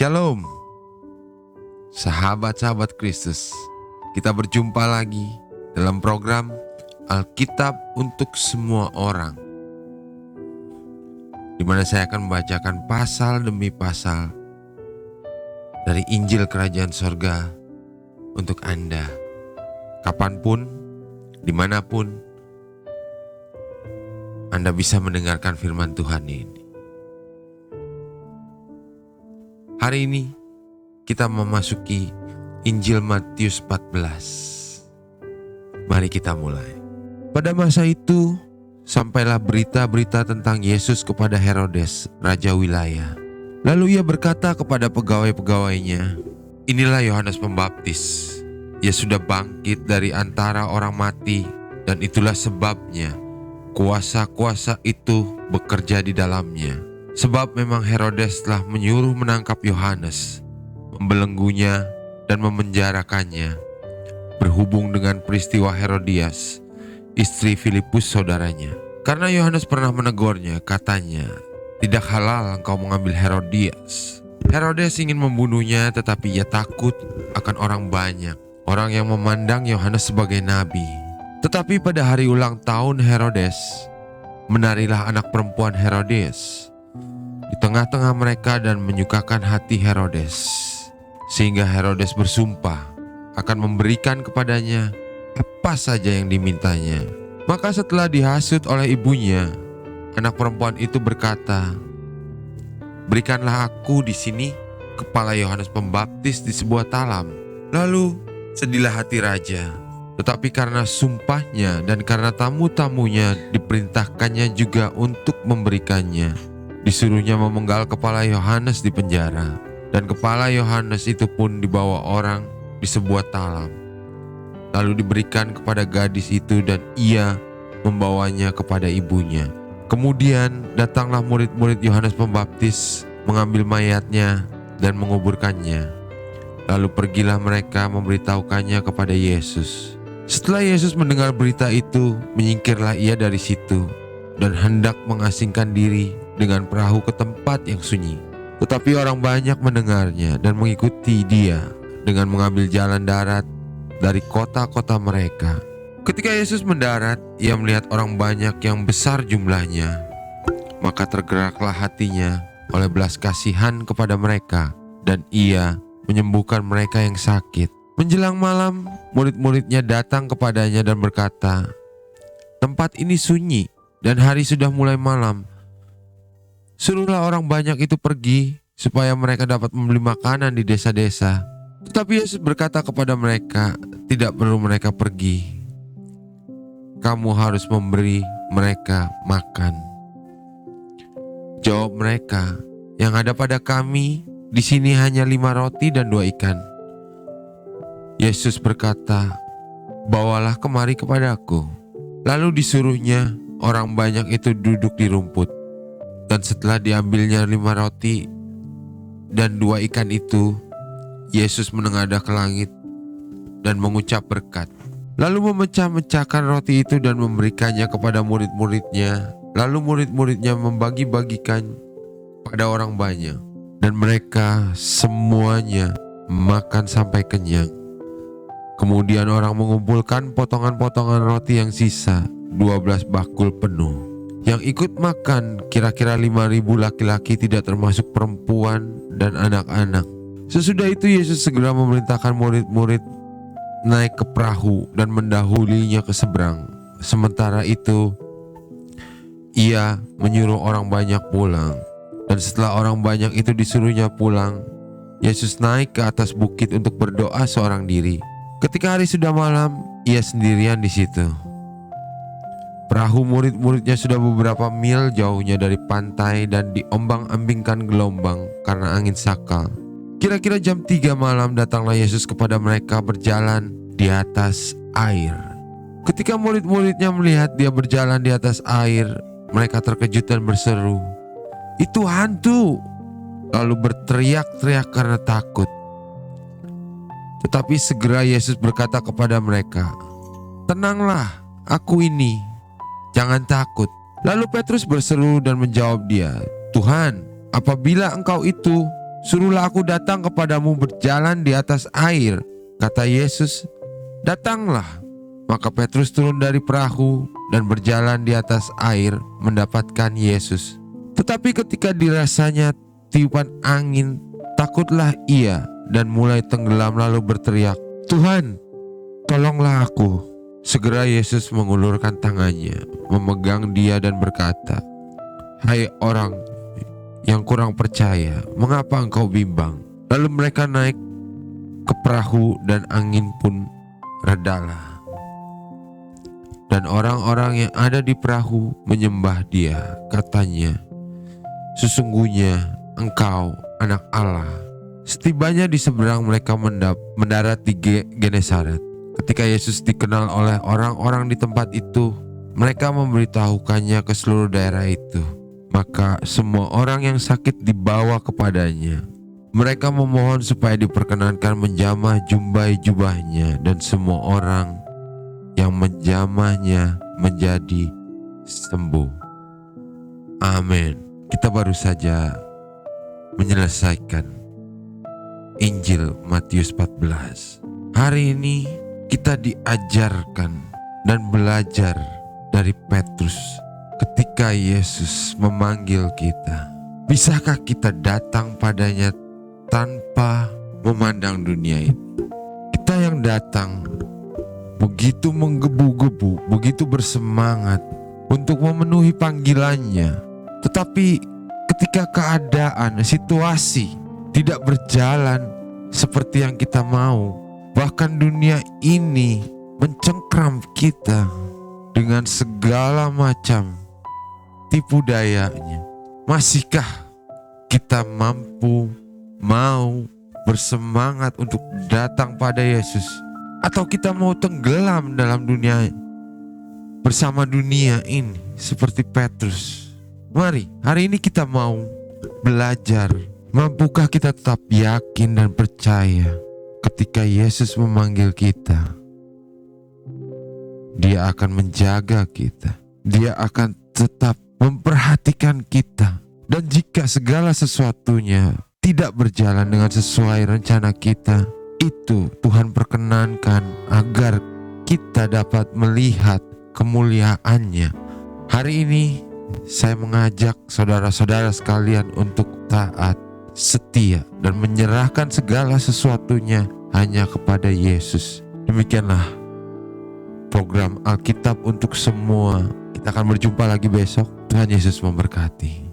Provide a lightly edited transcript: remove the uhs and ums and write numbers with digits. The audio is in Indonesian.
Shalom, sahabat-sahabat Kristus. Kita berjumpa lagi dalam program Alkitab untuk semua orang, di mana saya akan membacakan pasal demi pasal dari Injil Kerajaan Sorga untuk Anda, kapanpun, dimanapun Anda bisa mendengarkan firman Tuhan ini. Hari ini kita memasuki Injil Matius 14. Mari kita mulai. Pada masa itu sampailah berita-berita tentang Yesus kepada Herodes, raja wilayah. Lalu ia berkata kepada pegawai-pegawainya, "Inilah Yohanes Pembaptis. Ia sudah bangkit dari antara orang mati, dan itulah sebabnya kuasa-kuasa itu bekerja di dalamnya. Sebab memang Herodes telah menyuruh menangkap Yohanes, membelenggunya dan memenjarakannya, berhubung dengan peristiwa Herodias, istri Filipus saudaranya. Karena Yohanes pernah menegurnya, katanya, 'Tidak halal engkau mengambil Herodias.' Herodes ingin membunuhnya, tetapi ia takut akan orang banyak, orang yang memandang Yohanes sebagai nabi. Tetapi pada hari ulang tahun Herodes, menarilah anak perempuan Herodes di tengah-tengah mereka dan menyukakan hati Herodes, sehingga Herodes bersumpah akan memberikan kepadanya apa saja yang dimintanya. Maka setelah dihasut oleh ibunya, anak perempuan itu berkata, 'Berikanlah aku di sini kepala Yohanes Pembaptis di sebuah talam.' Lalu sedihlah hati raja, tetapi karena sumpahnya dan karena tamu-tamunya diperintahkannya juga untuk memberikannya. Disuruhnya memenggal kepala Yohanes di penjara, dan kepala Yohanes itu pun dibawa orang di sebuah talam, lalu diberikan kepada gadis itu dan ia membawanya kepada ibunya. Kemudian datanglah murid-murid Yohanes Pembaptis mengambil mayatnya dan menguburkannya. Lalu pergilah mereka memberitahukannya kepada Yesus. Setelah Yesus mendengar berita itu, menyingkirlah ia dari situ dan hendak mengasingkan diri dengan perahu ke tempat yang sunyi. Tetapi orang banyak mendengarnya dan mengikuti dia dengan mengambil jalan darat dari kota-kota mereka. Ketika Yesus mendarat, ia melihat orang banyak yang besar jumlahnya. Maka tergeraklah hatinya oleh belas kasihan kepada mereka, dan ia menyembuhkan mereka yang sakit. Menjelang malam, murid-muridnya datang kepadanya dan berkata, 'Tempat ini sunyi dan hari sudah mulai malam. Suruhlah orang banyak itu pergi, supaya mereka dapat membeli makanan di desa-desa.' Tetapi Yesus berkata kepada mereka, 'Tidak perlu mereka pergi. Kamu harus memberi mereka makan.' Jawab mereka, 'Yang ada pada kami di sini hanya 5 roti dan 2 ikan.' Yesus berkata, 'Bawalah kemari kepadaku.' Lalu disuruhnya orang banyak itu duduk di rumput. Dan setelah diambilnya 5 roti dan 2 ikan itu, Yesus menengadah ke langit dan mengucap berkat. Lalu memecah-mecahkan roti itu dan memberikannya kepada murid-muridnya. Lalu murid-muridnya membagi-bagikan pada orang banyak. Dan mereka semuanya makan sampai kenyang. Kemudian orang mengumpulkan potongan-potongan roti yang sisa, 12 bakul penuh. Yang ikut makan kira-kira 5.000 laki-laki, tidak termasuk perempuan dan anak-anak. Sesudah itu Yesus segera memerintahkan murid-murid naik ke perahu dan mendahulinya ke seberang. Sementara itu ia menyuruh orang banyak pulang. Dan setelah orang banyak itu disuruhnya pulang, Yesus naik ke atas bukit untuk berdoa seorang diri. Ketika hari sudah malam, ia sendirian di situ. Perahu murid-muridnya sudah beberapa mil jauhnya dari pantai dan diombang-ambingkan gelombang karena angin sakal. Kira-kira jam 3 malam datanglah Yesus kepada mereka berjalan di atas air. Ketika murid-muridnya melihat dia berjalan di atas air, mereka terkejut dan berseru, "Itu hantu!" Lalu berteriak-teriak karena takut. Tetapi segera Yesus berkata kepada mereka, "Tenanglah, aku ini. Jangan takut." Lalu Petrus berseru dan menjawab dia, "Tuhan, apabila engkau itu, suruhlah aku datang kepadamu berjalan di atas air. Kata Yesus, datanglah. Maka Petrus turun dari perahu dan berjalan di atas air mendapatkan Yesus. Tetapi ketika dirasanya tiupan angin, takutlah ia dan mulai tenggelam lalu berteriak, Tuhan, tolonglah aku. Segera Yesus mengulurkan tangannya, memegang dia dan berkata, Hai orang yang kurang percaya, mengapa engkau bimbang? Lalu mereka naik ke perahu dan angin pun redalah. Dan orang-orang yang ada di perahu menyembah dia. Katanya, sesungguhnya engkau anak Allah. Setibanya di seberang mereka mendarat di Genesaret. Ketika Yesus dikenal oleh orang-orang di tempat itu, mereka memberitahukannya ke seluruh daerah itu. Maka semua orang yang sakit dibawa kepadanya. Mereka memohon supaya diperkenankan menjamah jubahnya, dan semua orang yang menjamahnya menjadi sembuh. Amin. Kita baru saja menyelesaikan Injil Matius 14. Hari ini kita diajarkan dan belajar dari Petrus ketika Yesus memanggil kita. Bisakah kita datang padanya tanpa memandang dunia ini? Kita yang datang begitu menggebu-gebu, begitu bersemangat untuk memenuhi panggilannya. Tetapi ketika keadaan, situasi tidak berjalan seperti yang kita mau, bahkan dunia ini mencengkram kita dengan segala macam tipu dayanya, masihkah kita mau bersemangat untuk datang pada Yesus? Atau kita mau tenggelam dalam dunia bersama dunia ini seperti Petrus? Mari, hari ini kita mau belajar. Mampukah kita tetap yakin dan percaya ketika Yesus memanggil kita? Dia akan menjaga kita. Dia akan tetap memperhatikan kita. Dan jika segala sesuatunya tidak berjalan dengan sesuai rencana kita, itu Tuhan perkenankan agar kita dapat melihat kemuliaan-Nya. Hari ini saya mengajak saudara-saudara sekalian untuk taat, setia, dan menyerahkan segala sesuatunya hanya kepada Yesus. Demikianlah program Alkitab untuk semua. Kita akan berjumpa lagi besok. Tuhan Yesus memberkati.